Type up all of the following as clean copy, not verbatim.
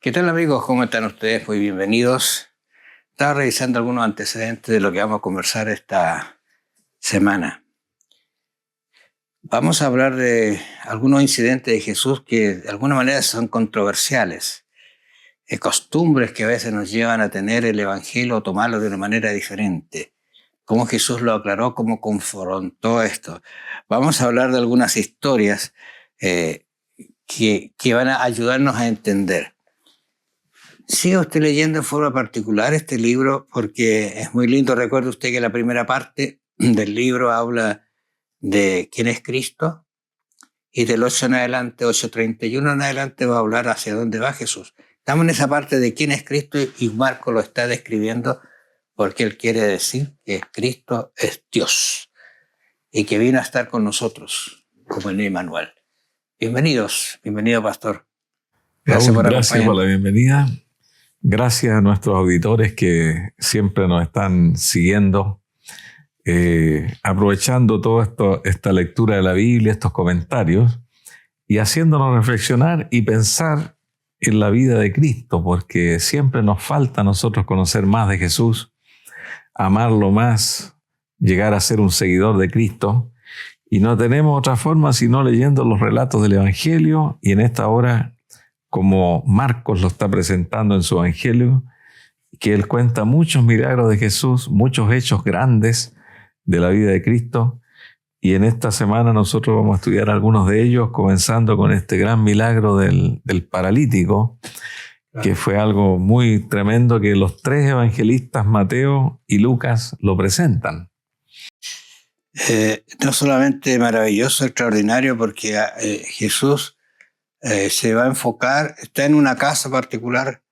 ¿Qué tal, amigos? ¿Cómo están ustedes? Muy bienvenidos. Estaba revisando algunos antecedentes de lo que vamos a conversar esta semana. Vamos a hablar de algunos incidentes de Jesús que de alguna manera son controversiales, costumbres que a veces nos llevan a tener el Evangelio o tomarlo de una manera diferente. Cómo Jesús lo aclaró, cómo confrontó esto. Vamos a hablar de algunas historias que van a ayudarnos a entender. Siga usted leyendo en forma particular este libro porque es muy lindo. Recuerde usted que la primera parte del libro habla de quién es Cristo y del 8 en adelante, 8:31 en adelante va a hablar hacia dónde va Jesús. Estamos en esa parte de quién es Cristo y Marco lo está describiendo porque él quiere decir que Cristo es Dios y que vino a estar con nosotros como en Emmanuel. Bienvenido, pastor. Gracias por la bienvenida. Gracias a nuestros auditores que siempre nos están siguiendo, aprovechando toda esta lectura de la Biblia, estos comentarios, y haciéndonos reflexionar y pensar en la vida de Cristo, porque siempre nos falta a nosotros conocer más de Jesús, amarlo más, llegar a ser un seguidor de Cristo, y no tenemos otra forma sino leyendo los relatos del Evangelio, y en esta hora, como Marcos lo está presentando en su Evangelio, que él cuenta muchos milagros de Jesús, muchos hechos grandes de la vida de Cristo, y en esta semana nosotros vamos a estudiar algunos de ellos, comenzando con este gran milagro del paralítico, que fue algo muy tremendo que los tres evangelistas, Mateo y Lucas, lo presentan. No solamente maravilloso, extraordinario, porque Jesús se va a enfocar, está en una casa particular,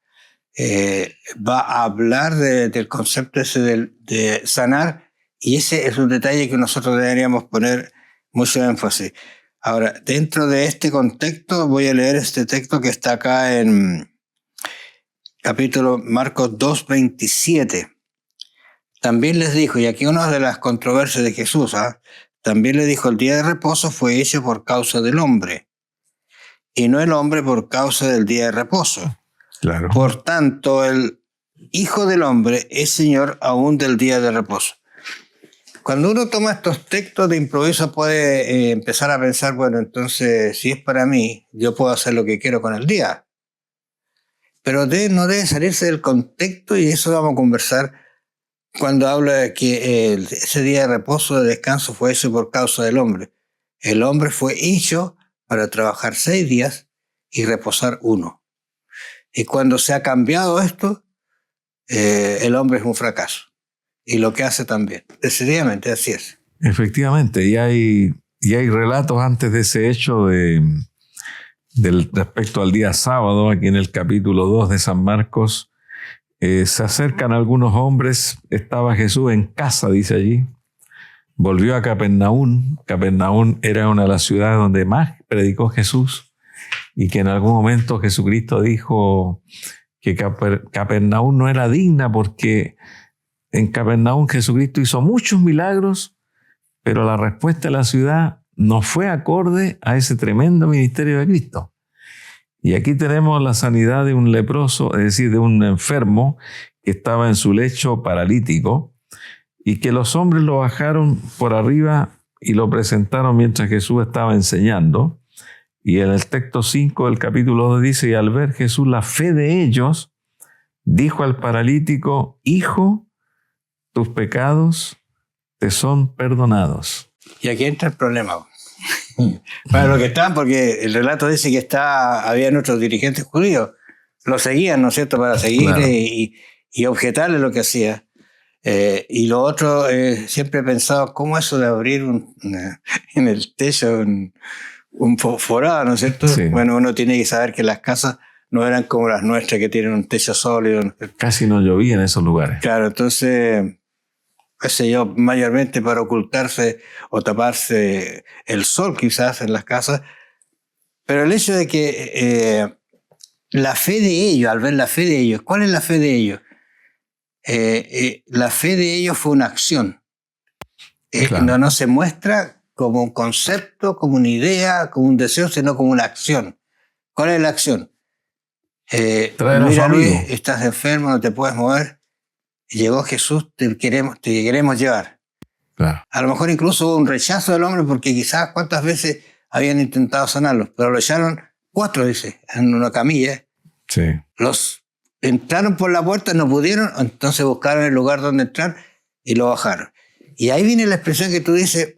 va a hablar del concepto ese de sanar, y ese es un detalle que nosotros deberíamos poner mucho énfasis. Ahora, dentro de este contexto, voy a leer este texto que está acá en capítulo Marcos 2:27. También les dijo, y aquí una de las controversias de Jesús, también le dijo, el día de reposo fue hecho por causa del hombre, y no el hombre por causa del día de reposo. Claro. Por tanto, el Hijo del Hombre es Señor aún del día de reposo. Cuando uno toma estos textos de improviso puede empezar a pensar, bueno, entonces, si es para mí, yo puedo hacer lo que quiero con el día. Pero no debe salirse del contexto, y eso vamos a conversar cuando habla de que ese día de reposo, de descanso, fue hecho por causa del hombre. El hombre fue hecho para trabajar 6 días y reposar 1. Y cuando se ha cambiado esto, el hombre es un fracaso. Y lo que hace también. Decididamente, así es. Efectivamente, y hay relatos antes de ese hecho respecto al día sábado, aquí en el capítulo 2 de San Marcos. Se acercan algunos hombres, estaba Jesús en casa, dice allí. Volvió a Capernaum. Capernaum era una de las ciudades donde más predicó Jesús, y que en algún momento Jesucristo dijo que Capernaum no era digna, porque en Capernaum Jesucristo hizo muchos milagros, pero la respuesta de la ciudad no fue acorde a ese tremendo ministerio de Cristo. Y aquí tenemos la sanidad de un leproso, es decir, de un enfermo que estaba en su lecho paralítico, y que los hombres lo bajaron por arriba y lo presentaron mientras Jesús estaba enseñando. Y en el texto 5 del capítulo 2 dice, y al ver Jesús la fe de ellos, dijo al paralítico, hijo, tus pecados te son perdonados. Y aquí entra el problema. Para lo que están, porque el relato dice que había otros dirigentes judíos, lo seguían, ¿no es cierto?, para seguir, claro, y objetarle lo que hacía. Y lo otro, siempre he pensado, ¿cómo eso de abrir en el techo un forado, ¿no es cierto? Sí. Bueno, uno tiene que saber que las casas no eran como las nuestras, que tienen un techo sólido, ¿no? Casi no llovía en esos lugares. Claro, entonces, qué sé yo, mayormente para ocultarse o taparse el sol quizás en las casas. Pero el hecho de que la fe de ellos, al ver la fe de ellos, ¿cuál es la fe de ellos? La fe de ellos fue una acción. Claro. No se muestra como un concepto, como una idea, como un deseo, sino como una acción. ¿Cuál es la acción? Mira Luis, estás enfermo, no te puedes mover. Llegó Jesús, te queremos llevar. Claro. A lo mejor incluso hubo un rechazo del hombre porque quizás cuántas veces habían intentado sanarlos, pero lo echaron 4, dice, en una camilla. Sí. Los entraron por la puerta, no pudieron, entonces buscaron el lugar donde entrar y lo bajaron. Y ahí viene la expresión que tú dices,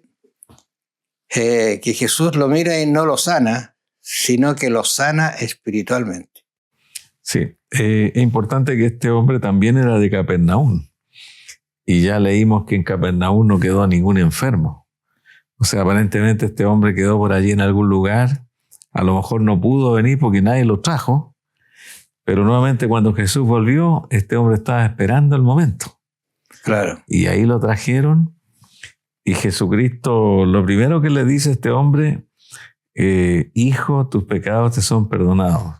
que Jesús lo mira y no lo sana, sino que lo sana espiritualmente. Sí, es importante que este hombre también era de Capernaum. Y ya leímos que en Capernaum no quedó ningún enfermo. O sea, aparentemente este hombre quedó por allí en algún lugar. A lo mejor no pudo venir porque nadie lo trajo. Pero nuevamente cuando Jesús volvió, este hombre estaba esperando el momento. Claro. Y ahí lo trajeron. Y Jesucristo, lo primero que le dice a este hombre, hijo, tus pecados te son perdonados.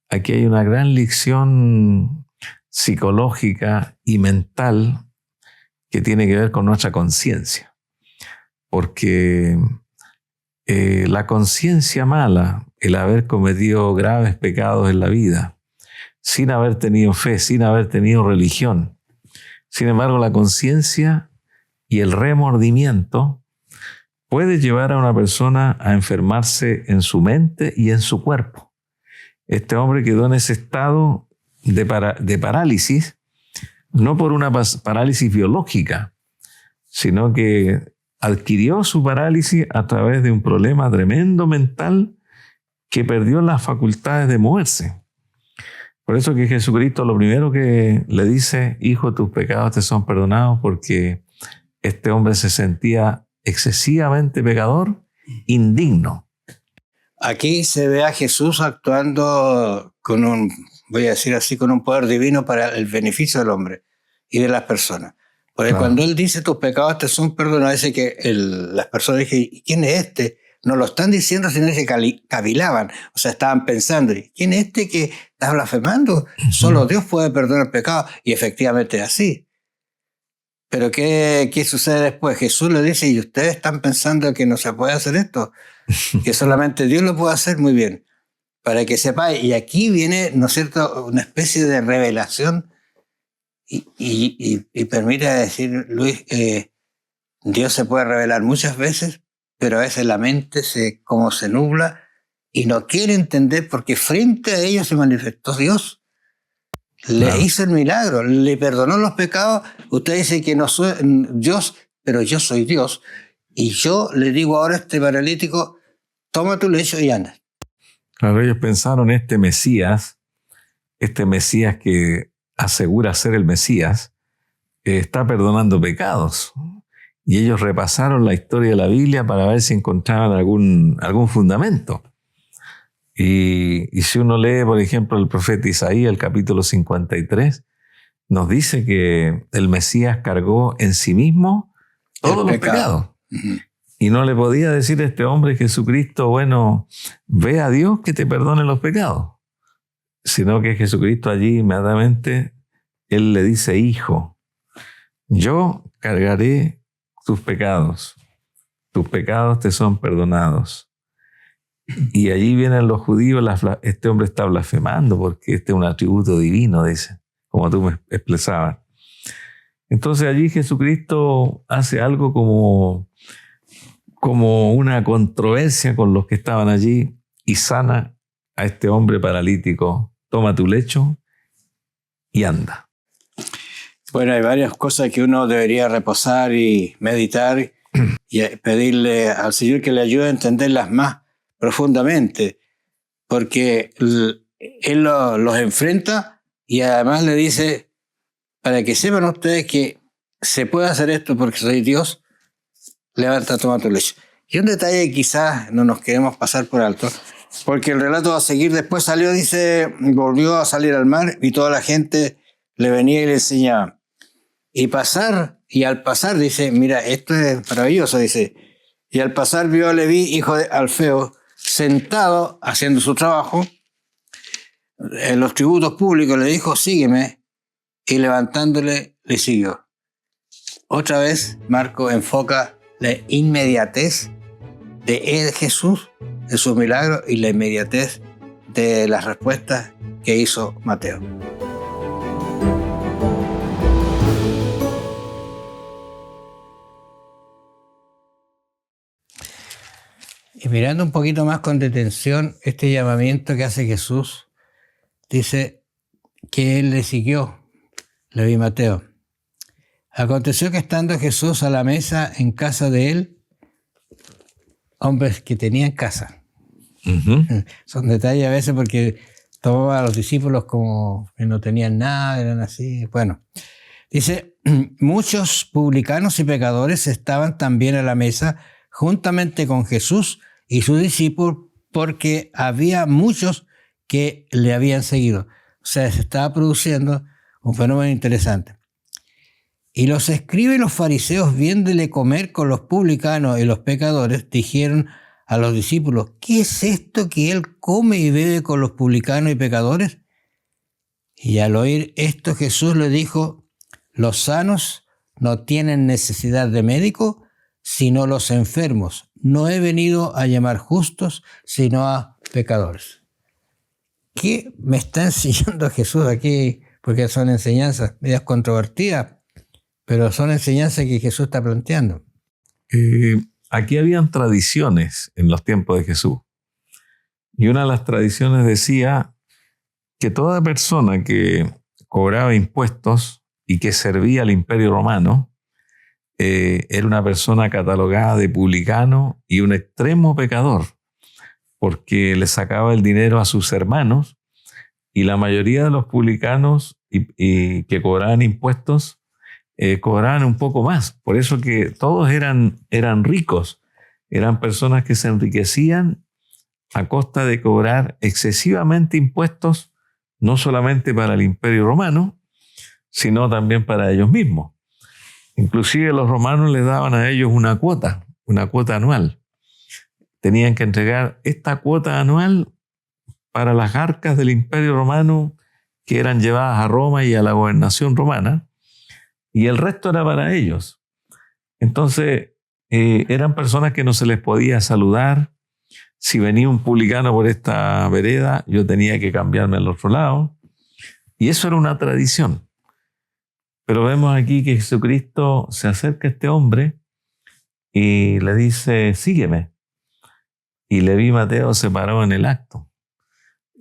Aquí hay una gran lección psicológica y mental que tiene que ver con nuestra conciencia. Porque la conciencia mala, el haber cometido graves pecados en la vida, sin haber tenido fe, sin haber tenido religión. Sin embargo, la conciencia y el remordimiento puede llevar a una persona a enfermarse en su mente y en su cuerpo. Este hombre quedó en ese estado de parálisis, no por una parálisis biológica, sino que adquirió su parálisis a través de un problema tremendo mental que perdió las facultades de moverse. Por eso que Jesucristo lo primero que le dice, hijo, tus pecados te son perdonados, porque este hombre se sentía excesivamente pecador, indigno. Aquí se ve a Jesús actuando con un, voy a decir así, con un poder divino para el beneficio del hombre y de las personas. Porque cuando él dice tus pecados te son perdonados, dice que las personas dicen, ¿quién es este? No lo están diciendo, sino que cavilaban, o sea, estaban pensando, ¿quién es este que está blasfemando? Solo Dios puede perdonar pecados, y efectivamente es así. Pero ¿qué sucede después? Jesús le dice, ¿y ustedes están pensando que no se puede hacer esto? Que solamente Dios lo puede hacer. Muy bien, para que sepáis. Y aquí viene, ¿no es cierto?, una especie de revelación y permite decir, Luis, Dios se puede revelar muchas veces, pero a veces la mente se nubla y no quiere entender, porque frente a ellos se manifestó Dios. Le hizo el milagro, le perdonó los pecados. Usted dice que no soy Dios, pero yo soy Dios. Y yo le digo ahora a este paralítico, toma tu lecho y anda. Claro, ellos pensaron este Mesías que asegura ser el Mesías, está perdonando pecados. Y ellos repasaron la historia de la Biblia para ver si encontraban algún fundamento. Y si uno lee, por ejemplo, el profeta Isaías, el capítulo 53, nos dice que el Mesías cargó en sí mismo todos los pecados. Y no le podía decir a este hombre, Jesucristo, bueno, ve a Dios que te perdone los pecados. Sino que Jesucristo allí inmediatamente, él le dice, hijo, yo cargaré tus pecados te son perdonados. Y allí vienen los judíos, este hombre está blasfemando porque este es un atributo divino, dice, como tú me expresabas. Entonces allí Jesucristo hace algo como una controversia con los que estaban allí y sana a este hombre paralítico. Toma tu lecho y anda. Bueno, hay varias cosas que uno debería reposar y meditar y pedirle al Señor que le ayude a entenderlas más profundamente, porque Él los enfrenta y además le dice, para que sepan ustedes que se puede hacer esto porque soy Dios, levanta, toma tu lecho. Y un detalle que quizás no nos queremos pasar por alto, porque el relato va a seguir, después salió, dice, volvió a salir al mar y toda la gente le venía y le enseñaba. Y al pasar, dice, mira, esto es maravilloso, dice, y al pasar vio a Leví, hijo de Alfeo, sentado haciendo su trabajo en los tributos públicos, le dijo, sígueme, y levantándole le siguió. Otra vez Marco enfoca la inmediatez de Jesús, de su milagro, y la inmediatez de las respuestas que hizo Mateo. Y mirando un poquito más con detención este llamamiento que hace Jesús, dice que él le siguió, Leví Mateo. Aconteció que estando Jesús a la mesa en casa de él, hombres que tenían casa. Son detalles a veces porque tomaba a los discípulos como que no tenían nada, eran así. Bueno, dice, muchos publicanos y pecadores estaban también a la mesa juntamente con Jesús y sus discípulos, porque había muchos que le habían seguido. O sea, se estaba produciendo un fenómeno interesante. Y los escribas y los fariseos, viéndole comer con los publicanos y los pecadores, dijeron a los discípulos, ¿qué es esto que él come y bebe con los publicanos y pecadores? Y al oír esto, Jesús le dijo, los sanos no tienen necesidad de médico, sino los enfermos. No he venido a llamar justos, sino a pecadores. ¿Qué me está enseñando Jesús aquí? Porque son enseñanzas medias controvertidas, pero son enseñanzas que Jesús está planteando. Aquí habían tradiciones en los tiempos de Jesús. Y una de las tradiciones decía que toda persona que cobraba impuestos y que servía al Imperio Romano era una persona catalogada de publicano y un extremo pecador, porque le sacaba el dinero a sus hermanos, y la mayoría de los publicanos y que cobraban impuestos cobraban un poco más. Por eso que todos eran ricos, eran personas que se enriquecían a costa de cobrar excesivamente impuestos, no solamente para el Imperio Romano, sino también para ellos mismos. Inclusive los romanos les daban a ellos una cuota anual. Tenían que entregar esta cuota anual para las arcas del Imperio Romano que eran llevadas a Roma y a la gobernación romana, y el resto era para ellos. Entonces, eran personas que no se les podía saludar. Si venía un publicano por esta vereda, yo tenía que cambiarme al otro lado. Y eso era una tradición. Pero vemos aquí que Jesucristo se acerca a este hombre y le dice, sígueme. Y Leví Mateo se paró en el acto.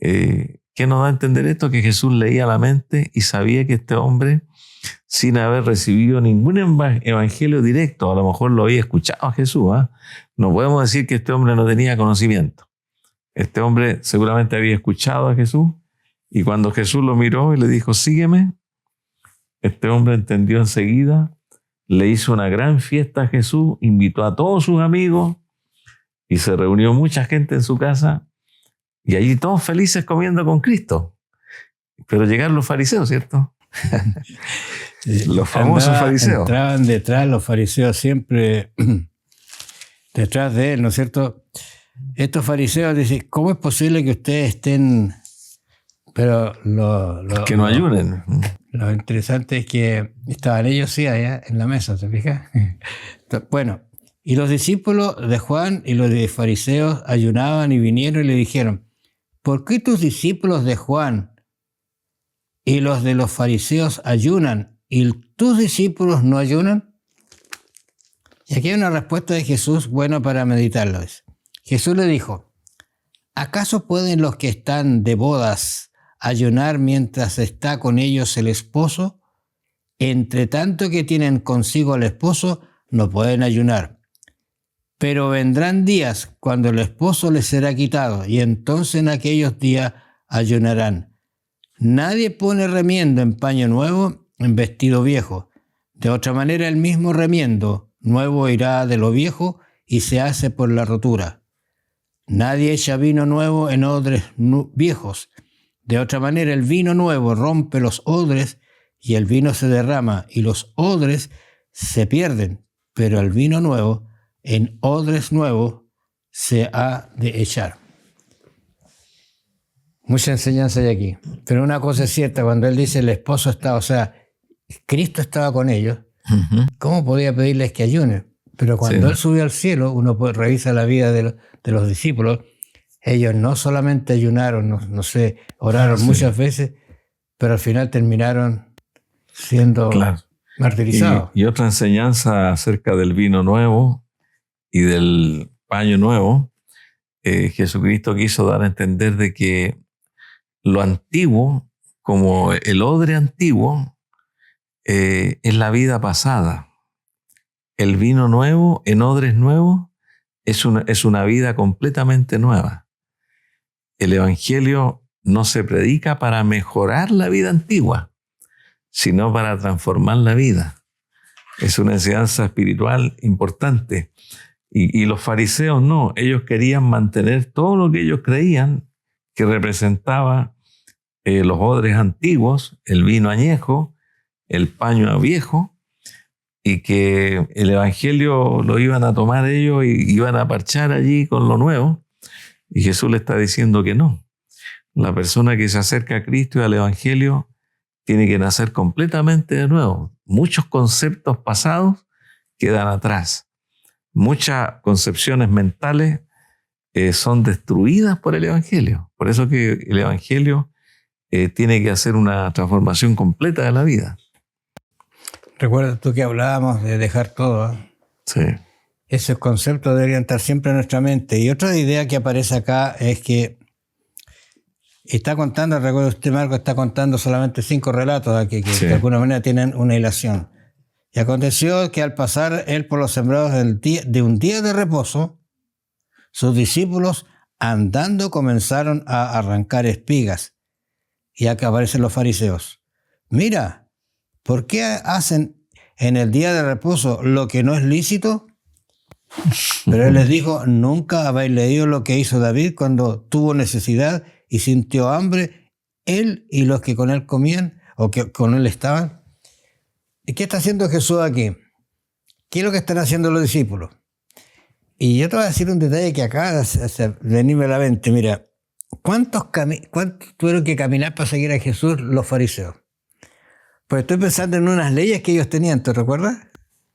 ¿Qué nos da a entender esto? Que Jesús leía la mente y sabía que este hombre, sin haber recibido ningún evangelio directo, a lo mejor lo había escuchado a Jesús, no podemos decir que este hombre no tenía conocimiento. Este hombre seguramente había escuchado a Jesús, y cuando Jesús lo miró y le dijo, sígueme, este hombre entendió enseguida, le hizo una gran fiesta a Jesús, invitó a todos sus amigos y se reunió mucha gente en su casa, y allí todos felices comiendo con Cristo. Pero llegaron los fariseos, ¿cierto? Los famosos fariseos. Entraban detrás los fariseos siempre, detrás de él, ¿no es cierto? Estos fariseos dicen, ¿cómo es posible que ustedes estén... Pero que no ayunen. Lo interesante es que estaban ellos sí allá en la mesa, ¿te fijas? Bueno, y los discípulos de Juan y los de fariseos ayunaban y vinieron y le dijeron, ¿por qué tus discípulos de Juan y los de los fariseos ayunan y tus discípulos no ayunan? Y aquí hay una respuesta de Jesús buena para meditarlo. Jesús le dijo, ¿acaso pueden los que están de bodas ayunar mientras está con ellos el esposo? Entre tanto que tienen consigo al esposo, no pueden ayunar. Pero vendrán días cuando el esposo les será quitado, y entonces en aquellos días ayunarán. Nadie pone remiendo en paño nuevo en vestido viejo. De otra manera, el mismo remiendo nuevo irá de lo viejo y se hace por la rotura. Nadie echa vino nuevo en odres viejos. De otra manera, el vino nuevo rompe los odres y el vino se derrama y los odres se pierden, pero el vino nuevo en odres nuevos se ha de echar. Mucha enseñanza hay aquí. Pero una cosa es cierta, cuando él dice el esposo estaba, o sea, Cristo estaba con ellos, ¿cómo podía pedirles que ayunen? Pero cuando él subió al cielo, uno revisa la vida de los discípulos, ellos no solamente ayunaron, no sé, oraron muchas veces, pero al final terminaron siendo martirizados. Y otra enseñanza acerca del vino nuevo y del paño nuevo, Jesucristo quiso dar a entender de que lo antiguo, como el odre antiguo, es la vida pasada. El vino nuevo en odres nuevos es una vida completamente nueva. El Evangelio no se predica para mejorar la vida antigua, sino para transformar la vida. Es una enseñanza espiritual importante. Y los fariseos no, ellos querían mantener todo lo que ellos creían que representaba los odres antiguos, el vino añejo, el paño viejo, y que el Evangelio lo iban a tomar ellos y iban a parchar allí con lo nuevo. Y Jesús le está diciendo que no. La persona que se acerca a Cristo y al Evangelio tiene que nacer completamente de nuevo. Muchos conceptos pasados quedan atrás. Muchas concepciones mentales son destruidas por el Evangelio. Por eso que el Evangelio tiene que hacer una transformación completa de la vida. Recuerda tú que hablábamos de dejar todo, ¿eh? Sí. Esos conceptos deberían estar siempre en nuestra mente. Y otra idea que aparece acá es que está contando, recuerda usted, Marco, está contando solamente 5 relatos aquí que de alguna manera tienen una hilación. Y aconteció que al pasar él por los sembrados de un día de reposo, sus discípulos andando comenzaron a arrancar espigas. Y acá aparecen los fariseos. Mira, ¿por qué hacen en el día de reposo lo que no es lícito? Pero él les dijo, ¿nunca habéis leído lo que hizo David cuando tuvo necesidad y sintió hambre, él y los que con él comían o que con él estaban? ¿Y qué está haciendo Jesús aquí? ¿Qué es lo que están haciendo los discípulos? Y yo te voy a decir un detalle que acaba de venirme a la mente. Mira, ¿cuántos tuvieron que caminar para seguir a Jesús los fariseos? Pues estoy pensando en unas leyes que ellos tenían, ¿te recuerdas?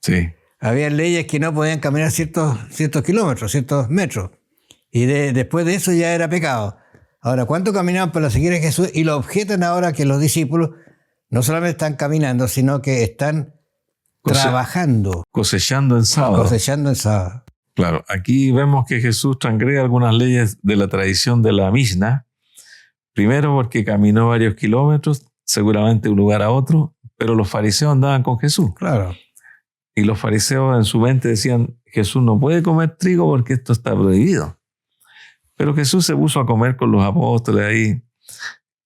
Sí. Había leyes que no podían caminar ciertos kilómetros, ciertos metros. Y después de eso ya era pecado. Ahora, ¿cuánto caminaban para seguir a Jesús? Y lo objetan ahora que los discípulos no solamente están caminando, sino que están trabajando. Cosechando en sábado. Cosechando en sábado. Claro, aquí vemos que Jesús transgrede algunas leyes de la tradición de la Mishnah. Primero porque caminó varios kilómetros, seguramente de un lugar a otro, pero los fariseos andaban con Jesús. Claro. Y los fariseos en su mente decían, Jesús no puede comer trigo porque esto está prohibido. Pero Jesús se puso a comer con los apóstoles ahí,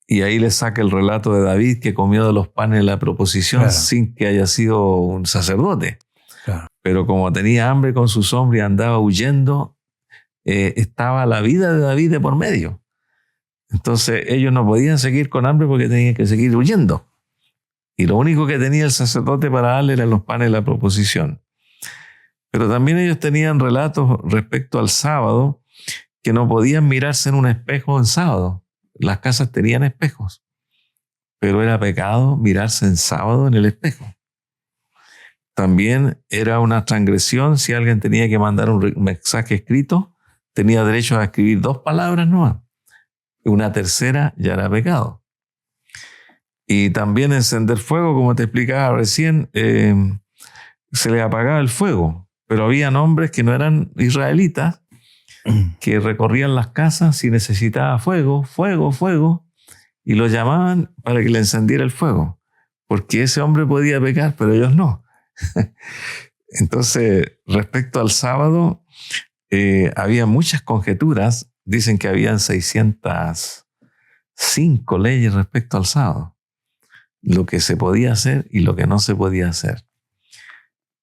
y ahí le saca el relato de David que comió de los panes de la proposición sin que haya sido un sacerdote. Claro. Pero como tenía hambre con sus hombres y andaba huyendo, estaba la vida de David de por medio. Entonces ellos no podían seguir con hambre porque tenían que seguir huyendo. Y lo único que tenía el sacerdote para darle eran los panes de la proposición. Pero también ellos tenían relatos respecto al sábado que no podían mirarse en un espejo en sábado. Las casas tenían espejos, pero era pecado mirarse en sábado en el espejo. También era una transgresión si alguien tenía que mandar un mensaje escrito, tenía derecho a escribir 2 palabras nomás. Una tercera ya era pecado. Y también encender fuego, como te explicaba recién, se le apagaba el fuego, pero había hombres que no eran israelitas que recorrían las casas si necesitaba fuego, y lo llamaban para que le encendiera el fuego, porque ese hombre podía pecar, pero ellos no. Entonces, respecto al sábado, había muchas conjeturas. Dicen que habían 605 leyes respecto al sábado, lo que se podía hacer y lo que no se podía hacer.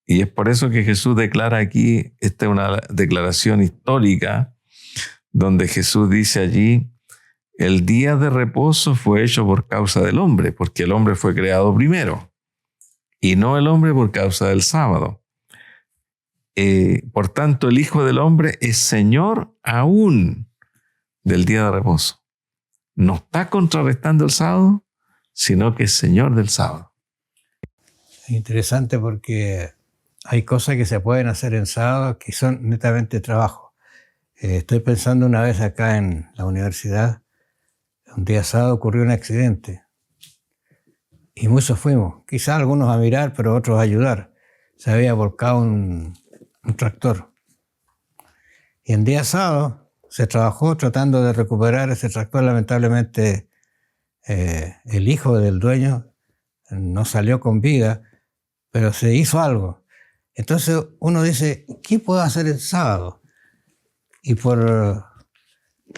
Y es por eso que Jesús declara aquí, esta es una declaración histórica, donde Jesús dice allí, el día de reposo fue hecho por causa del hombre, porque el hombre fue creado primero, y no el hombre por causa del sábado. Por tanto, el Hijo del Hombre es Señor aún del día de reposo. No está contrarrestando el sábado, sino que es Señor del sábado. Interesante porque hay cosas que se pueden hacer en sábado que son netamente trabajo. Estoy pensando una vez acá en la universidad, un día sábado ocurrió un accidente y muchos fuimos, quizás algunos a mirar, pero otros a ayudar. Se había volcado un tractor. Y en día sábado se trabajó tratando de recuperar ese tractor. Lamentablemente el hijo del dueño no salió con vida, pero se hizo algo. Entonces uno dice, ¿qué puedo hacer el sábado? Y por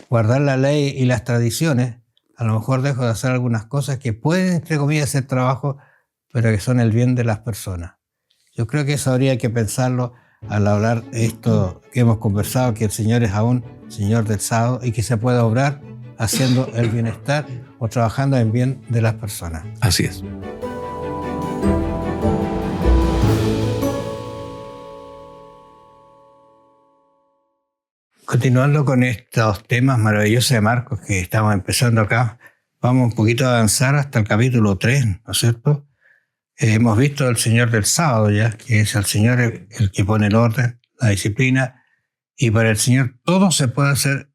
guardar la ley y las tradiciones, a lo mejor dejo de hacer algunas cosas que pueden, entre comillas, ser trabajo, pero que son el bien de las personas. Yo creo que eso habría que pensarlo al hablar de esto que hemos conversado, que el Señor es aún Señor del sábado y que se puede obrar haciendo el bienestar o trabajando en bien de las personas. Así es. Continuando con estos temas maravillosos de Marcos que estamos empezando acá, vamos un poquito a avanzar hasta el capítulo 3, ¿no es cierto? Hemos visto al Señor del sábado ya, que es el Señor el que pone el orden, la disciplina, y para el Señor todo se puede hacer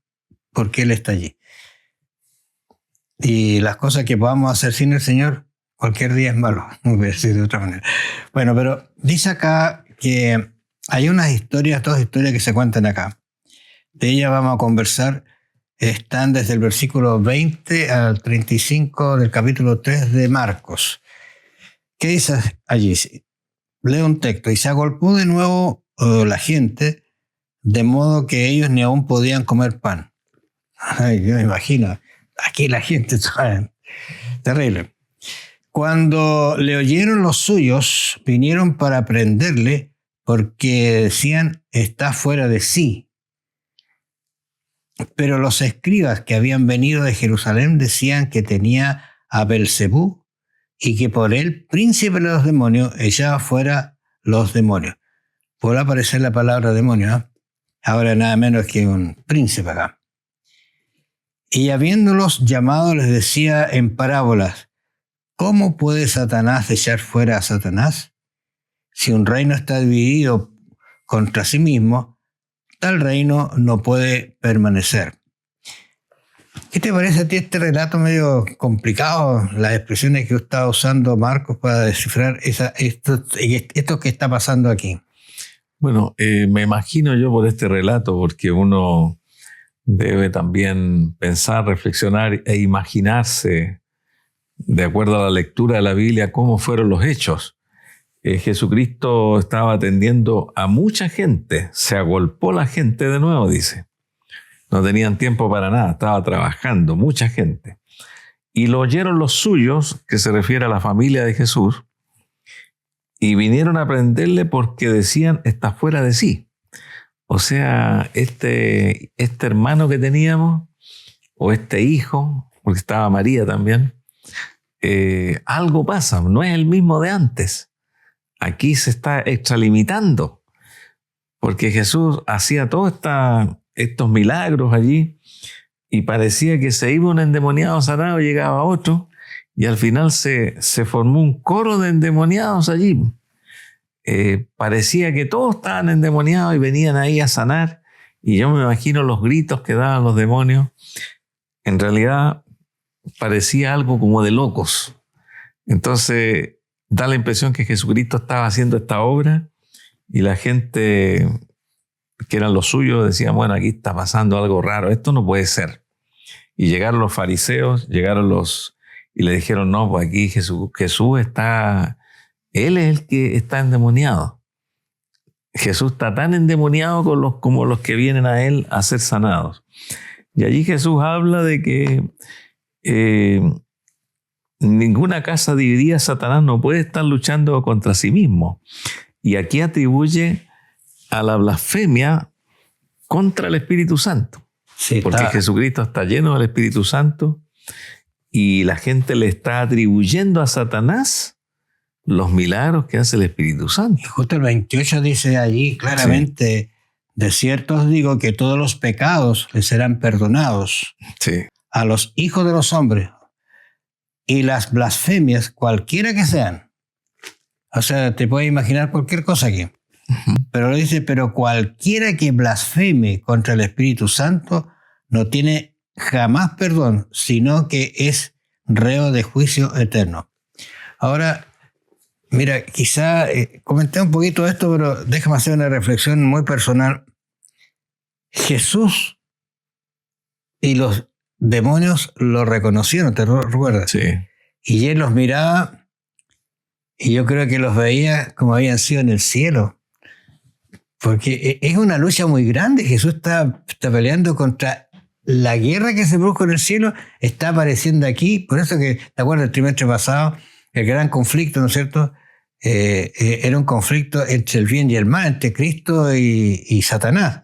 porque Él está allí. Y las cosas que podamos hacer sin el Señor, cualquier día es malo, no voy a decir de otra manera. Bueno, pero dice acá que hay dos historias que se cuentan acá. De ellas vamos a conversar, están desde el versículo 20 al 35 del capítulo 3 de Marcos. ¿Qué dice allí? Leo un texto. Y se agolpó de nuevo la gente, de modo que ellos ni aún podían comer pan. Ay, yo me imagino, aquí la gente está terrible. Cuando le oyeron los suyos, vinieron para prenderle, porque decían, está fuera de sí. Pero los escribas que habían venido de Jerusalén decían que tenía a Belcebú y que por él, príncipe de los demonios, echaba fuera los demonios. Podrá aparecer la palabra demonio, ¿eh? Ahora nada menos que un príncipe acá. Y habiéndolos llamado les decía en parábolas, ¿cómo puede Satanás echar fuera a Satanás? Si un reino está dividido contra sí mismo, tal reino no puede permanecer. ¿Qué te parece a ti este relato medio complicado? Las expresiones que estaba usando Marcos para descifrar esto que está pasando aquí. Bueno, me imagino yo por este relato, porque uno debe también pensar, reflexionar e imaginarse, de acuerdo a la lectura de la Biblia, cómo fueron los hechos. Jesucristo estaba atendiendo a mucha gente, se agolpó la gente de nuevo, dice. No tenían tiempo para nada, estaba trabajando, mucha gente. Y lo oyeron los suyos, que se refiere a la familia de Jesús, y vinieron a prenderle porque decían, está fuera de sí. O sea, este hermano que teníamos, o este hijo, porque estaba María también, algo pasa, no es el mismo de antes. Aquí se está extralimitando, porque Jesús hacía todos estos milagros allí y parecía que se iba un endemoniado sanado, llegaba otro, y al final se formó un coro de endemoniados allí. Parecía que todos estaban endemoniados y venían ahí a sanar, y yo me imagino los gritos que daban los demonios. En realidad parecía algo como de locos. Entonces da la impresión que Jesucristo estaba haciendo esta obra y la gente que eran los suyos decían, bueno, aquí está pasando algo raro, esto no puede ser. Y llegaron los fariseos, y le dijeron, no, pues aquí Jesús está, él es el que está endemoniado. Jesús está tan endemoniado como los que vienen a él a ser sanados. Y allí Jesús habla de que ninguna casa dividida, Satanás no puede estar luchando contra sí mismo. Y aquí atribuye a la blasfemia contra el Espíritu Santo. Sí, porque Jesucristo está lleno del Espíritu Santo y la gente le está atribuyendo a Satanás los milagros que hace el Espíritu Santo. Y justo el 28 dice allí claramente, sí. De cierto os digo que todos los pecados les serán perdonados a los hijos de los hombres, y las blasfemias, cualquiera que sean. O sea, te puedes imaginar cualquier cosa aquí. Pero dice, pero cualquiera que blasfeme contra el Espíritu Santo no tiene jamás perdón, sino que es reo de juicio eterno. Ahora, mira, quizá comenté un poquito esto, pero déjame hacer una reflexión muy personal. Jesús y los demonios lo reconocieron, ¿te recuerdas? Sí. Y él los miraba y yo creo que los veía como habían sido en el cielo. Porque es una lucha muy grande. Jesús está peleando contra la guerra que se produjo en el cielo, está apareciendo aquí. Por eso que, ¿te acuerdas del trimestre pasado? El gran conflicto, ¿no es cierto? Era un conflicto entre el bien y el mal, entre Cristo y Satanás.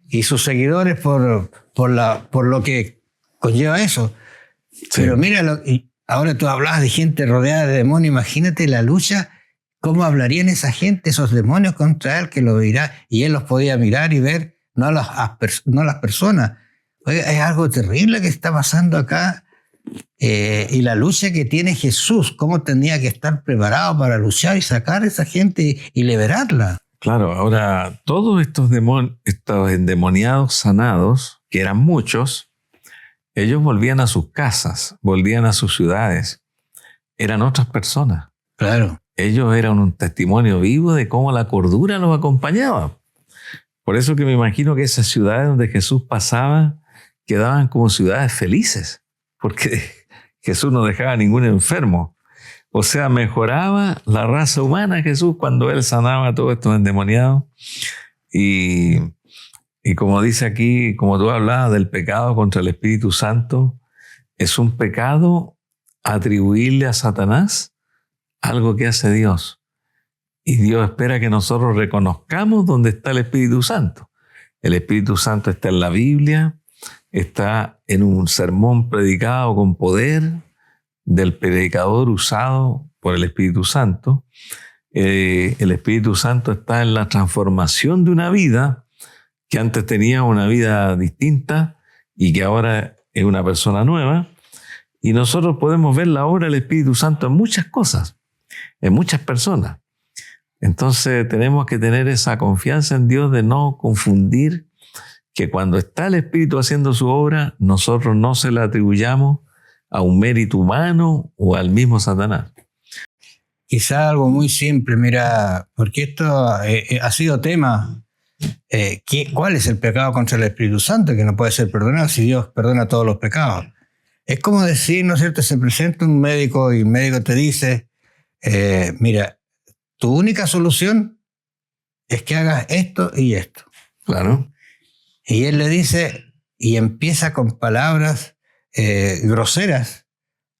Y sus seguidores por lo que conlleva eso. Sí. Pero mira, y ahora tú hablabas de gente rodeada de demonios. Imagínate la lucha. ¿Cómo hablarían esa gente, esos demonios contra él, que lo verá? Y él los podía mirar y ver, no las personas. Oiga, es algo terrible que está pasando acá. Y la lucha que tiene Jesús, cómo tenía que estar preparado para luchar y sacar a esa gente y liberarla. Claro, ahora todos estos endemoniados sanados, que eran muchos, ellos volvían a sus casas, volvían a sus ciudades. Eran otras personas. Claro. Ellos eran un testimonio vivo de cómo la cordura los acompañaba. Por eso que me imagino que esas ciudades donde Jesús pasaba quedaban como ciudades felices, porque Jesús no dejaba ningún enfermo. O sea, mejoraba la raza humana Jesús cuando él sanaba a todos estos endemoniados. Y como dice aquí, como tú hablabas del pecado contra el Espíritu Santo, es un pecado atribuirle a Satanás algo que hace Dios. Y Dios espera que nosotros reconozcamos dónde está el Espíritu Santo. El Espíritu Santo está en la Biblia, está en un sermón predicado con poder del predicador usado por el Espíritu Santo. El Espíritu Santo está en la transformación de una vida que antes tenía una vida distinta y que ahora es una persona nueva. Y nosotros podemos ver la obra del Espíritu Santo en muchas cosas, en muchas personas. Entonces tenemos que tener esa confianza en Dios de no confundir que cuando está el Espíritu haciendo su obra, nosotros no se la atribuyamos a un mérito humano o al mismo Satanás. Quizá algo muy simple, mira, porque esto ha sido tema. ¿Cuál es el pecado contra el Espíritu Santo que no puede ser perdonado si Dios perdona todos los pecados? Es como decir, ¿no es cierto? Se presenta un médico y el médico te dice, mira, tu única solución es que hagas esto y esto. Claro. Y él le dice, y empieza con palabras groseras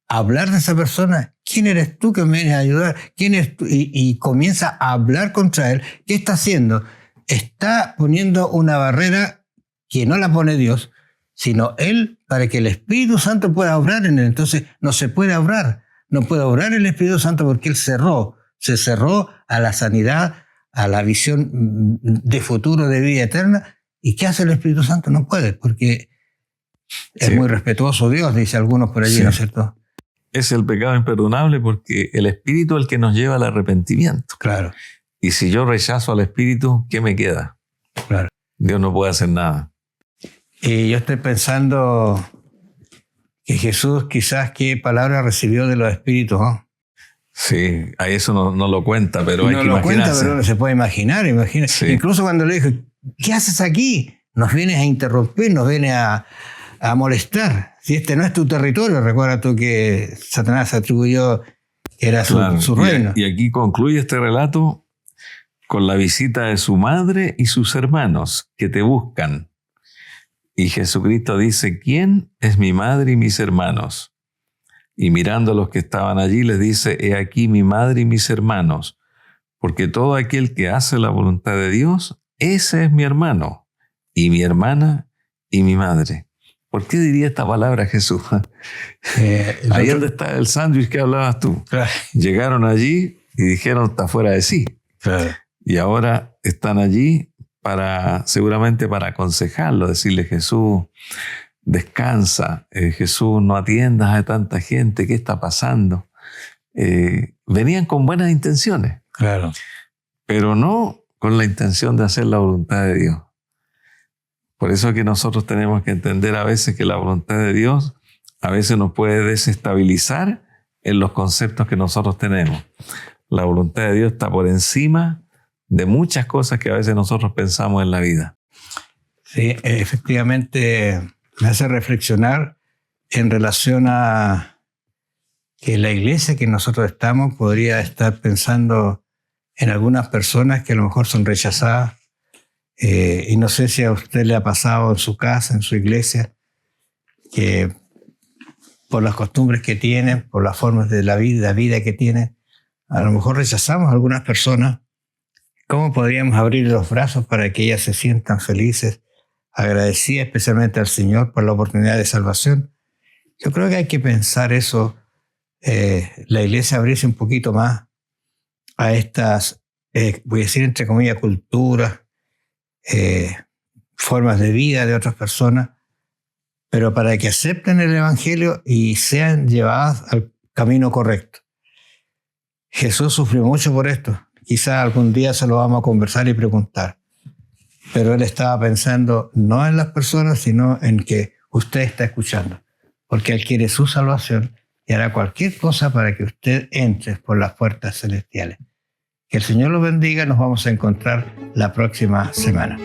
a hablar de esa persona. ¿Quién eres tú que me vienes a ayudar? ¿Quién eres tú? Y comienza a hablar contra él. ¿Qué está haciendo? Está poniendo una barrera que no la pone Dios, sino él, para que el Espíritu Santo pueda obrar en él. Entonces no se puede obrar. No puede obrar el Espíritu Santo porque él se cerró a la sanidad, a la visión de futuro de vida eterna. ¿Y qué hace el Espíritu Santo? No puede, porque es muy respetuoso Dios, dice algunos por allí, sí. ¿No es cierto? Es el pecado imperdonable porque el Espíritu es el que nos lleva al arrepentimiento. Claro. Y si yo rechazo al Espíritu, ¿qué me queda? Claro. Dios no puede hacer nada. Y yo estoy pensando que Jesús quizás qué palabra recibió de los espíritus, ¿no? Sí, a eso no lo cuenta, pero no hay que lo imaginarse. Cuenta, pero uno se puede imaginar. Sí. Incluso cuando le dijo, ¿qué haces aquí? Nos vienes a interrumpir, nos vienes a molestar. Si este no es tu territorio, recuerda tú que Satanás atribuyó que era su reino. Y aquí concluye este relato con la visita de su madre y sus hermanos que te buscan. Y Jesucristo dice, ¿quién es mi madre y mis hermanos? Y mirando a los que estaban allí les dice, he aquí mi madre y mis hermanos, porque todo aquel que hace la voluntad de Dios, ese es mi hermano, y mi hermana y mi madre. ¿Por qué diría esta palabra Jesús? Ahí donde está el sándwich que hablabas tú. Claro. Llegaron allí y dijeron, está fuera de sí. Claro. Y ahora están allí seguramente para aconsejarlo, decirle, Jesús, descansa, Jesús, no atiendas a tanta gente, ¿qué está pasando? Venían con buenas intenciones. Claro. Pero no con la intención de hacer la voluntad de Dios. Por eso es que nosotros tenemos que entender a veces que la voluntad de Dios a veces nos puede desestabilizar en los conceptos que nosotros tenemos. La voluntad de Dios está por encima de muchas cosas que a veces nosotros pensamos en la vida. Sí, efectivamente me hace reflexionar en relación a que la iglesia que nosotros estamos podría estar pensando en algunas personas que a lo mejor son rechazadas. Y no sé si a usted le ha pasado en su casa, en su iglesia, que por las costumbres que tienen, por las formas de la vida que tienen, a lo mejor rechazamos a algunas personas. ¿Cómo podríamos abrir los brazos para que ellas se sientan felices, agradecidas especialmente al Señor por la oportunidad de salvación? Yo creo que hay que pensar eso, la iglesia abrirse un poquito más a estas, voy a decir entre comillas, culturas, formas de vida de otras personas, pero para que acepten el Evangelio y sean llevadas al camino correcto. Jesús sufrió mucho por esto. Quizá algún día se lo vamos a conversar y preguntar. Pero él estaba pensando no en las personas, sino en que usted está escuchando. Porque él quiere su salvación y hará cualquier cosa para que usted entre por las puertas celestiales. Que el Señor lo bendiga. Nos vamos a encontrar la próxima semana.